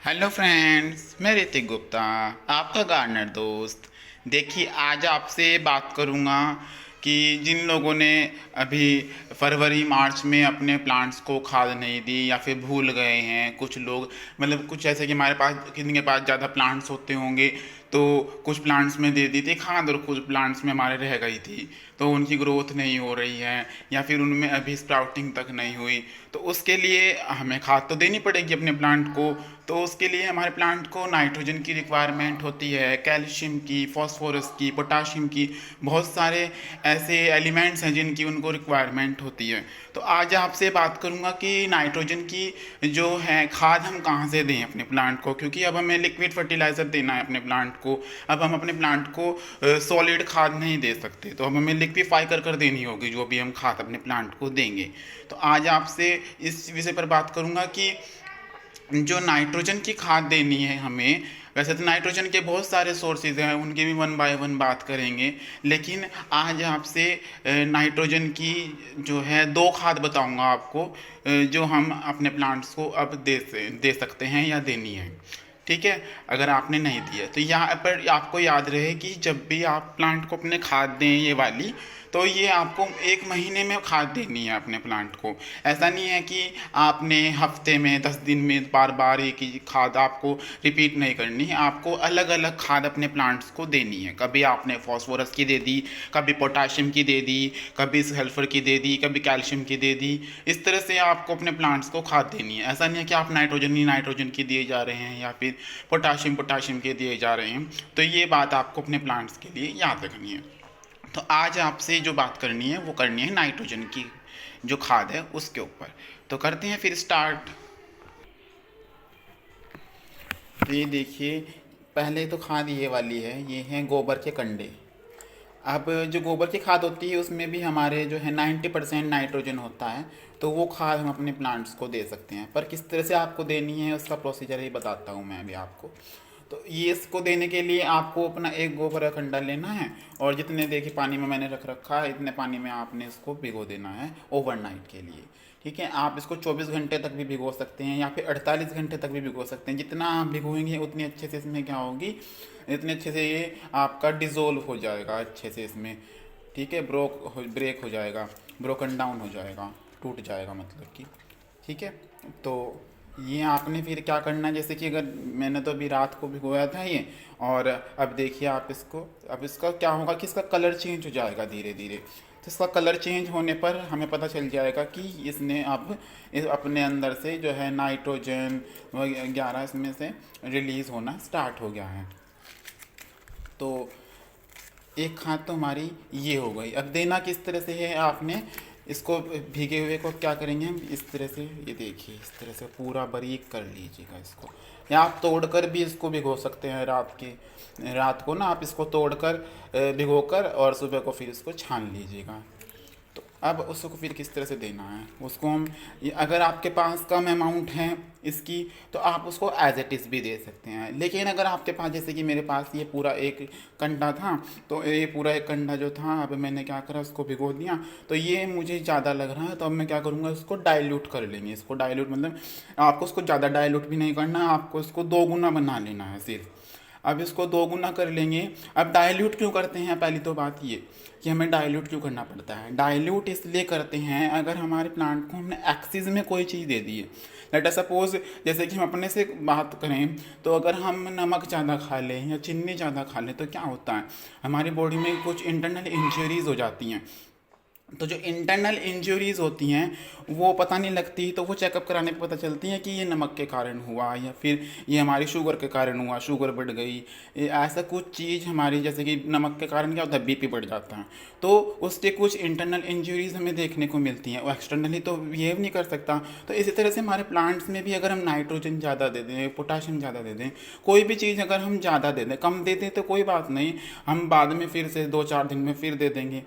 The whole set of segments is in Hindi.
हेलो फ्रेंड्स, मैं ऋतिक गुप्ता, आपका गार्डनर दोस्त। देखिए, आज आपसे बात करूँगा कि जिन लोगों ने अभी फरवरी मार्च में अपने प्लांट्स को खाद नहीं दी या फिर भूल गए हैं। कुछ लोग मतलब कुछ ऐसे कि हमारे पास किसी के पास ज़्यादा प्लांट्स होते होंगे तो कुछ प्लांट्स में दे दी थी खाद और कुछ प्लांट्स में हमारे रह गई थी, तो उनकी ग्रोथ नहीं हो रही है या फिर उनमें अभी स्प्राउटिंग तक नहीं हुई। तो उसके लिए हमें खाद तो देनी पड़ेगी अपने प्लांट को। तो उसके लिए हमारे प्लांट को नाइट्रोजन की रिक्वायरमेंट होती है, कैल्शियम की, फास्फोरस की, पोटाशियम की। बहुत सारे ऐसे एलिमेंट्स हैं जिनकी उनको रिक्वायरमेंट होती है। तो आज आपसे बात करूंगा कि नाइट्रोजन की जो है खाद हम कहाँ से दें अपने प्लांट को, क्योंकि अब हमें लिक्विड फर्टिलाइज़र देना है अपने प्लांट को। अब हम अपने प्लांट को सॉलिड खाद नहीं दे सकते, तो अब हमें लिक्विफाई कर देनी होगी जो भी हम खाद अपने प्लांट को देंगे। तो आज आपसे इस विषय पर बात करूंगा कि जो नाइट्रोजन की खाद देनी है हमें। वैसे तो नाइट्रोजन के बहुत सारे सोर्सेज हैं, उनकी भी वन बाय वन बात करेंगे, लेकिन आज आपसे नाइट्रोजन की जो है दो खाद बताऊंगा आपको, जो हम अपने प्लांट्स को अब दे सकते हैं या देनी है। ठीक है, अगर आपने नहीं दिया तो यहाँ पर आपको याद रहे कि जब भी आप प्लांट को अपने खाद दें ये वाली, तो ये आपको 1 महीने में खाद देनी है अपने प्लांट को। ऐसा नहीं है कि आपने हफ्ते में 10 दिन में बार बार एक ही खाद आपको रिपीट नहीं करनी है। आपको अलग अलग खाद अपने प्लांट्स को देनी है। कभी आपने फॉस्फोरस की दे दी, कभी पोटाशियम की दे दी, कभी सल्फर की दे दी, कभी कैल्शियम की दे दी। इस तरह से आपको अपने प्लांट्स को खाद देनी है। ऐसा नहीं है कि आप नाइट्रोजन ही नाइट्रोजन की दिए जा रहे हैं या फिर पोटाशियम पोटाशियम के दिए जा रहे हैं। तो ये बात आपको अपने प्लांट्स के लिए याद रखनी है। तो आज आपसे जो बात करनी है वो करनी है नाइट्रोजन की जो खाद है उसके ऊपर। तो करते हैं फिर स्टार्ट। तो ये देखिए, पहले तो खाद ये वाली है, ये हैं गोबर के कंडे। अब जो गोबर की खाद होती है उसमें भी हमारे जो है 90% नाइट्रोजन होता है। तो वो खाद हम अपने प्लांट्स को दे सकते हैं, पर किस तरह से आपको देनी है उसका प्रोसीजर ही बताता हूँ मैं अभी आपको। तो ये इसको देने के लिए आपको अपना एक गोबर का कंडा लेना है, और जितने देखिए पानी में मैंने रख रखा है इतने पानी में आपने इसको भिगो देना है ओवरनाइट के लिए। ठीक है, आप इसको 24 घंटे तक भी भिगो सकते हैं या फिर 48 घंटे तक भी भिगो सकते हैं। जितना आप भिगोएंगे उतनी अच्छे से इसमें क्या होगी, इतने अच्छे से ये आपका डिज़ोल्व हो जाएगा अच्छे से इसमें। ठीक है, ब्रेक हो जाएगा, ब्रोकन डाउन हो जाएगा, टूट जाएगा मतलब कि। ठीक है, तो ये आपने फिर क्या करना है, जैसे कि अगर मैंने तो अभी रात को भिगोया था ये, और अब देखिए आप इसको, अब इसका क्या होगा कि इसका कलर चेंज हो जाएगा धीरे धीरे। तो इसका कलर चेंज होने पर हमें पता चल जाएगा कि इसने अब अपने अंदर से जो है नाइट्रोजन 11 इसमें से रिलीज़ होना स्टार्ट हो गया है। तो एक खाद तो हमारी ये हो गई। अब देना किस तरह से है, आपने इसको भीगे हुए को क्या करेंगे हम इस तरह से, ये देखिए इस तरह से पूरा बारीक कर लीजिएगा इसको, या आप तोड़कर भी इसको भिगो सकते हैं। रात को ना आप इसको तोड़कर भिगोकर और सुबह को फिर इसको छान लीजिएगा। तो अब उसको फिर किस तरह से देना है उसको हम, अगर आपके पास कम अमाउंट है इसकी तो आप उसको एज इट इज़ भी दे सकते हैं। लेकिन अगर आपके पास, जैसे कि मेरे पास ये पूरा एक कंडा था, तो ये पूरा एक कंडा जो था अब मैंने क्या करा उसको भिगो दिया, तो ये मुझे ज़्यादा लग रहा है, तो अब मैं क्या करूँगा इसको डाइल्यूट कर लेंगे। इसको डाइल्यूट मतलब आपको उसको ज़्यादा डाइल्यूट भी नहीं करना, आपको इसको 2 गुना बना लेना है सिर्फ। अब इसको 2 गुना कर लेंगे। अब डाइल्यूट क्यों करते हैं, पहली तो बात ये कि हमें डाइल्यूट क्यों करना पड़ता है। डाइल्यूट इसलिए करते हैं, अगर हमारे प्लांट को हमने एक्सिस में कोई चीज़ दे दी है, लेट अस सपोज जैसे कि हम अपने से बात करें, तो अगर हम नमक ज़्यादा खा लें या चीनी ज़्यादा खा लें तो क्या होता है, हमारी बॉडी में कुछ इंटरनल इंजरीज हो जाती हैं। तो जो इंटरनल इंजरीज होती हैं वो पता नहीं लगती, तो वो चेकअप कराने पे पता चलती हैं कि ये नमक के कारण हुआ या फिर ये हमारी शुगर के कारण हुआ, शुगर बढ़ गई, ऐसा कुछ चीज़ हमारी, जैसे कि नमक के कारण क्या होता है बीपी बढ़ जाता है। तो उसके कुछ इंटरनल इंजरीज हमें देखने को मिलती हैं, वो एक्सटर्नली तो बिहेव नहीं कर सकता। तो इसी तरह से हमारे प्लांट्स में भी अगर हम नाइट्रोजन ज़्यादा दे दें, पोटाशियम ज़्यादा दे दें, कोई भी चीज़ अगर हम ज़्यादा दे दें, कम दे दें तो कोई बात नहीं, हम बाद में फिर से 2-4 दिन में फिर दे देंगे।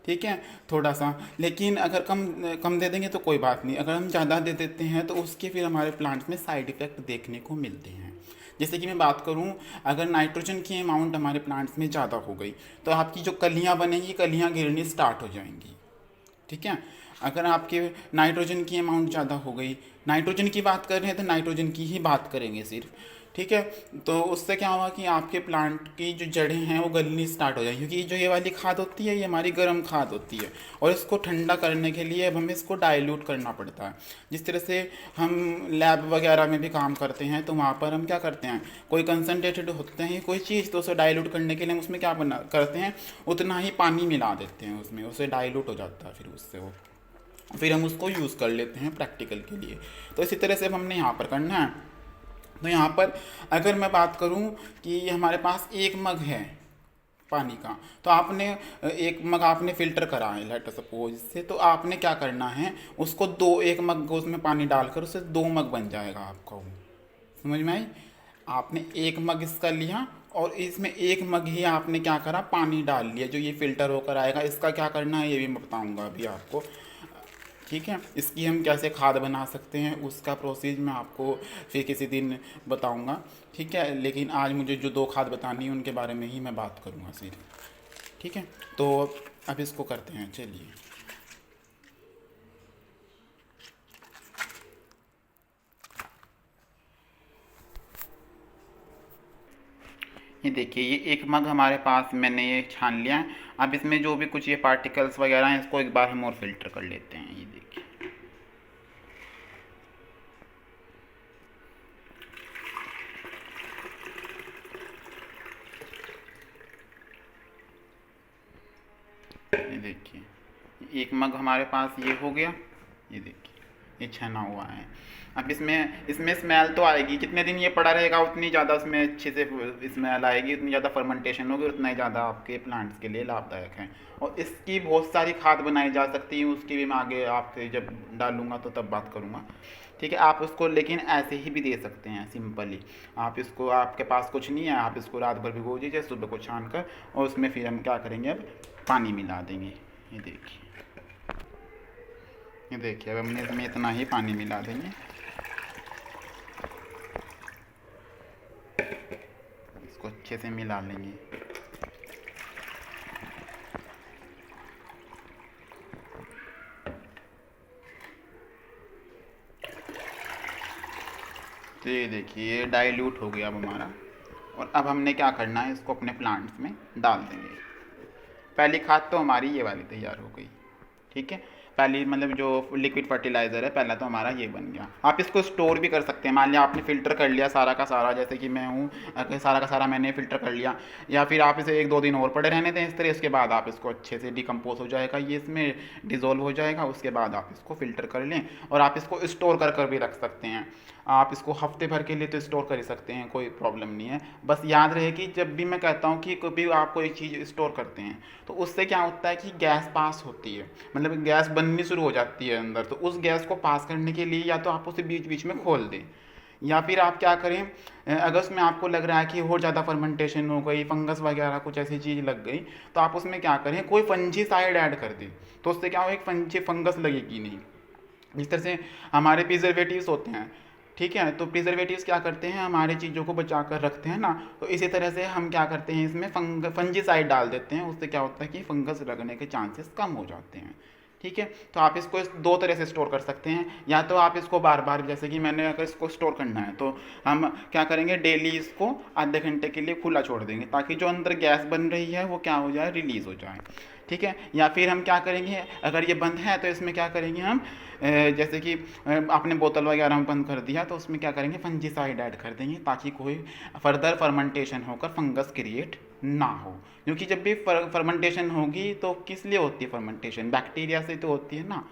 ठीक है, थोड़ा सा। लेकिन अगर कम कम दे देंगे तो कोई बात नहीं, अगर हम ज़्यादा दे देते हैं तो उसके फिर हमारे प्लांट्स में साइड इफ़ेक्ट देखने को मिलते हैं। जैसे कि मैं बात करूं, अगर नाइट्रोजन की अमाउंट हमारे प्लांट्स में ज़्यादा हो गई तो आपकी जो कलियां बनेंगी, कलियां गिरनी स्टार्ट हो जाएंगी। ठीक है, अगर आपके नाइट्रोजन की अमाउंट ज़्यादा हो गई, नाइट्रोजन की बात कर रहे हैं तो नाइट्रोजन की ही बात करेंगे सिर्फ, ठीक है। तो उससे क्या होगा कि आपके प्लांट की जो जड़ें हैं वो गलनी स्टार्ट हो जाएगी, क्योंकि जो ये वाली खाद होती है ये हमारी गर्म खाद होती है, और इसको ठंडा करने के लिए अब हमें इसको डाइल्यूट करना पड़ता है। जिस तरह से हम लैब वगैरह में भी काम करते हैं तो वहाँ पर हम क्या करते हैं, कोई कंसनट्रेटेड होते हैं कोई चीज़, तो उसे डाइल्यूट करने के लिए हम उसमें क्या बना करते हैं, उतना ही पानी मिला देते हैं उसमें, उसे डाइल्यूट हो जाता है, फिर उससे वो फिर हम उसको यूज़ कर लेते हैं प्रैक्टिकल के लिए। तो इसी तरह से अब हमने यहाँ पर करना है। तो यहाँ पर अगर मैं बात करूँ कि हमारे पास एक मग है पानी का, तो आपने एक मग आपने फ़िल्टर करा है लेट सपोज से, तो आपने क्या करना है, उसको दो, एक मग उसमें पानी डालकर उससे दो मग बन जाएगा आपका वो, समझ में आई। आपने एक मग इसका लिया और इसमें एक मग ही आपने क्या करा, पानी डाल लिया, जो ये फ़िल्टर होकर आएगा। इसका क्या करना है ये भी मैं बताऊँगा अभी आपको, ठीक है। इसकी हम कैसे खाद बना सकते हैं उसका प्रोसेस मैं आपको फिर किसी दिन बताऊंगा, ठीक है। लेकिन आज मुझे जो दो खाद बतानी है उनके बारे में ही मैं बात करूंगा सिर्फ, ठीक है। तो अब इसको करते हैं, चलिए। ये देखिए, ये एक मग हमारे पास मैंने ये छान लिया है। अब इसमें जो भी कुछ ये पार्टिकल्स वगैरह हैं इसको एक बार हम और फिल्टर कर लेते हैं। ये देखिए, ये देखिए एक मग हमारे पास ये हो गया, ये देखिए ये छना हुआ है। अब इसमें इसमें स्मेल तो आएगी, कितने दिन ये पड़ा रहेगा उतनी ज़्यादा उसमें अच्छे से स्मेल आएगी, उतनी ज़्यादा फर्मेंटेशन होगी, उतना ही ज़्यादा आपके प्लांट्स के लिए लाभदायक है। और इसकी बहुत सारी खाद बनाई जा सकती है, उसकी भी मैं आगे आपसे जब डालूंगा तो तब बात करूँगा, ठीक है। आप उसको लेकिन ऐसे ही भी दे सकते हैं सिंपली। आप इसको, आपके पास कुछ नहीं है, आप इसको रात भर भिगो दीजिए, सुबह को छान कर, और उसमें फिर हम क्या करेंगे, अब पानी मिला देंगे। ये देखिए, ये देखिए अब हमने इसमें इतना ही पानी मिला देंगे, इसको अच्छे से मिला लेंगे। तो ये देखिए ये डाइल्यूट हो गया अब हमारा, और अब हमने क्या करना है, इसको अपने प्लांट्स में डाल देंगे। पहली खाद तो हमारी ये वाली तैयार हो गई, ठीक है। पहली मतलब जो लिक्विड फर्टिलाइज़र है पहला तो हमारा ये बन गया। आप इसको स्टोर भी कर सकते हैं, मान लिया आपने फ़िल्टर कर लिया सारा का सारा, जैसे कि मैं हूँ, अगर सारा का सारा मैंने फ़िल्टर कर लिया, या फिर आप इसे एक दो दिन और पड़े रहने दें इस तरह, उसके बाद आप इसको अच्छे से डिकम्पोज हो जाएगा, ये इसमें डिज़ोल्व हो जाएगा। उसके बाद आप इसको फ़िल्टर कर लें, और आप इसको स्टोर कर भी रख सकते हैं। आप इसको हफ्ते भर के लिए तो स्टोर कर ही सकते हैं, कोई प्रॉब्लम नहीं है। बस याद रहे कि जब भी मैं कहता हूँ कि कभी आप कोई चीज़ स्टोर करते हैं तो उससे क्या होता है कि गैस पास होती है, मतलब गैस बननी शुरू हो जाती है अंदर। तो उस गैस को पास करने के लिए या तो आप उसे बीच बीच में खोल दें, या फिर आप क्या करें, अगर उसमें आपको लग रहा है कि और ज़्यादा फर्मेंटेशन हो गई, फंगस वगैरह कुछ ऐसी चीज़ लग गई, तो आप उसमें क्या करें, कोई फंजीसाइड ऐड कर दें। तो उससे क्या हो, एक फंगस लगेगी नहीं। जिस तरह से हमारे प्रिजर्वेटिव्स होते हैं, ठीक है, तो प्रिजर्वेटिव्स क्या करते हैं, हमारे चीज़ों को बचा कर रखते हैं ना। तो इसी तरह से हम क्या करते हैं, इसमें फंजीसाइड डाल देते हैं। उससे क्या होता है कि फंगस लगने के चांसेस कम हो जाते हैं, ठीक है। तो आप इसको दो तरह से स्टोर कर सकते हैं, या तो आप इसको बार बार, जैसे कि मैंने अगर इसको स्टोर करना है तो हम क्या करेंगे, डेली इसको आधे घंटे के लिए खुला छोड़ देंगे, ताकि जो अंदर गैस बन रही है वो क्या हो जाए, रिलीज़ हो जाए, ठीक है। या फिर हम क्या करेंगे, अगर ये बंद है तो इसमें क्या करेंगे हम, जैसे कि आपने बोतल वगैरह में बंद कर दिया तो उसमें क्या करेंगे, फंजीसाइड ऐड कर देंगे, ताकि कोई फर्दर फर्मेंटेशन होकर फंगस क्रिएट ना हो। क्योंकि जब भी फर्मेंटेशन होगी तो किस लिए होती है फर्मेंटेशन, बैक्टीरिया से तो होती है ना।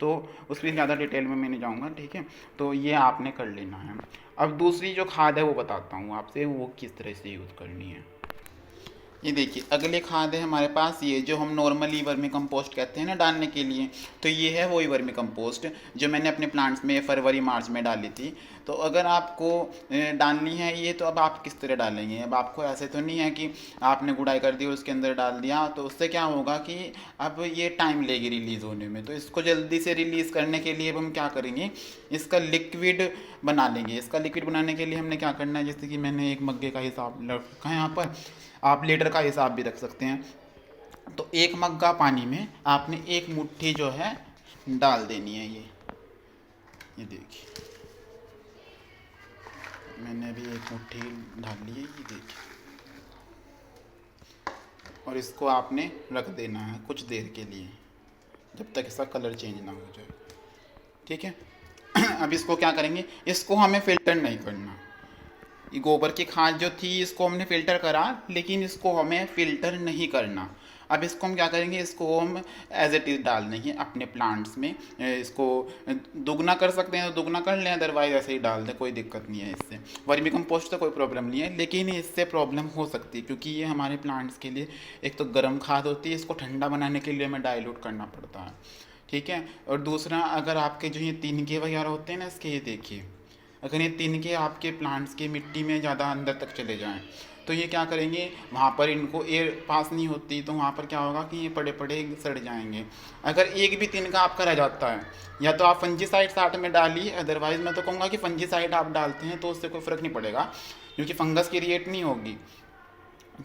तो उसमें ज़्यादा डिटेल में मैं नहीं जाऊँगा, ठीक है। तो ये आपने कर लेना है। अब दूसरी जो खाद है वो बताता हूँ आपसे, वो किस तरह से यूज़ करनी है। ये देखिए, अगले खाद है हमारे पास ये, जो हम नॉर्मली वर्मी कंपोस्ट कहते हैं ना डालने के लिए, तो ये है वही वर्मी कंपोस्ट जो मैंने अपने प्लांट्स में फरवरी मार्च में डाली थी। तो अगर आपको डालनी है ये, तो अब आप किस तरह डालेंगे, अब आपको ऐसे तो नहीं है कि आपने गुड़ाई कर दी और उसके अंदर डाल दिया। तो उससे क्या होगा कि अब ये टाइम लेगी रिलीज़ होने में। तो इसको जल्दी से रिलीज़ करने के लिए अब हम क्या करेंगे, इसका लिक्विड बना लेंगे। इसका लिक्विड बनाने के लिए हमने क्या करना है, जैसे कि मैंने एक मग्गे का हिसाब रखा है यहाँ पर, आप लीटर का हिसाब भी रख सकते हैं। तो एक मग्गा पानी में आपने एक मुट्ठी जो है डाल देनी है। ये देखिए मैंने अभी एक मुट्ठी डाल ली है, ये देखिए। और इसको आपने रख देना है कुछ देर के लिए, जब तक इसका कलर चेंज ना हो जाए, ठीक है। अब इसको क्या करेंगे, इसको हमें फ़िल्टर नहीं करना। ये गोबर की खाद जो थी इसको हमने फ़िल्टर करा, लेकिन इसको हमें फ़िल्टर नहीं करना। अब इसको हम क्या करेंगे, इसको हम एज इट इज़ डाल देंगे अपने प्लांट्स में। इसको दुगना कर सकते हैं तो दुगना कर लें, अदरवाइज ऐसे ही डाल दें, कोई दिक्कत नहीं है इससे। वर्मी कंपोस्ट तो कोई प्रॉब्लम नहीं है, लेकिन इससे प्रॉब्लम हो सकती है क्योंकि ये हमारे प्लांट्स के लिए एक तो गर्म खाद होती है, इसको ठंडा बनाने के लिए हमें डाइल्यूट करना पड़ता है, ठीक है। और दूसरा, अगर आपके जो ये तिनके वगैरह होते हैं ना इसके, ये देखिए अगर ये तिनके आपके प्लांट्स की मिट्टी में ज़्यादा अंदर तक चले जाएं तो ये क्या करेंगे, वहाँ पर इनको एयर पास नहीं होती, तो वहाँ पर क्या होगा कि ये पड़े पड़े सड़ जाएंगे। अगर एक भी तिनका आपका रह जाता है, या तो आप फंजीसाइड साथ में डालिए, अदरवाइज़ मैं तो कहूँगा कि फंजीसाइड आप डालते हैं तो उससे कोई फ़र्क नहीं पड़ेगा क्योंकि फंगस क्रिएट नहीं होगी,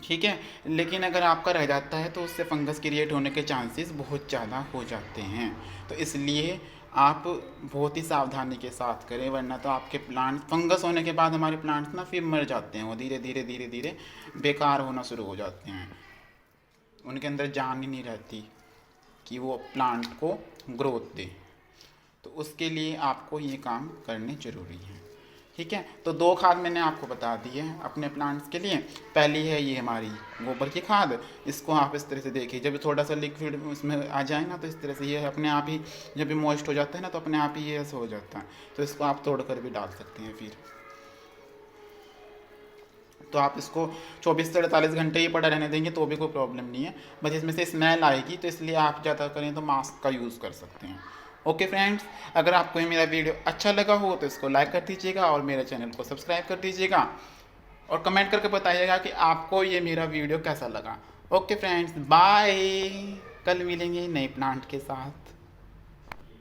ठीक है। लेकिन अगर आपका रह जाता है तो उससे फंगस क्रिएट होने के चांसेस बहुत ज़्यादा हो जाते हैं। तो इसलिए आप बहुत ही सावधानी के साथ करें, वरना तो आपके प्लांट फंगस होने के बाद हमारे प्लांट्स ना फिर मर जाते हैं, वो धीरे धीरे धीरे धीरे बेकार होना शुरू हो जाते हैं। उनके अंदर जान ही नहीं रहती कि वो प्लांट को ग्रोथ दे। तो उसके लिए आपको ये काम करने ज़रूरी है, ठीक है। तो 2 खाद मैंने आपको बता दी है अपने प्लांट्स के लिए। पहली है ये हमारी गोबर की खाद, इसको आप इस तरह से देखिए, जब थोड़ा सा लिक्विड उसमें आ जाए ना तो इस तरह से ये अपने आप ही, जब भी मॉइस्ट हो जाता है ना तो अपने आप ही ये ऐसा हो जाता है, तो इसको आप तोड़ कर भी डाल सकते हैं। फिर तो आप इसको 24 से 48 घंटे ही पड़ा रहने देंगे तो भी कोई प्रॉब्लम नहीं है, बस इसमें से स्मेल आएगी, तो इसलिए आप ज़्यादा करें तो मास्क का यूज़ कर सकते हैं। ओके फ्रेंड्स, अगर आपको ये मेरा वीडियो अच्छा लगा हो तो इसको लाइक कर दीजिएगा और मेरे चैनल को सब्सक्राइब कर दीजिएगा, और कमेंट करके बताइएगा कि आपको ये मेरा वीडियो कैसा लगा। ओके फ्रेंड्स, बाय, कल मिलेंगे नए प्लांट के साथ।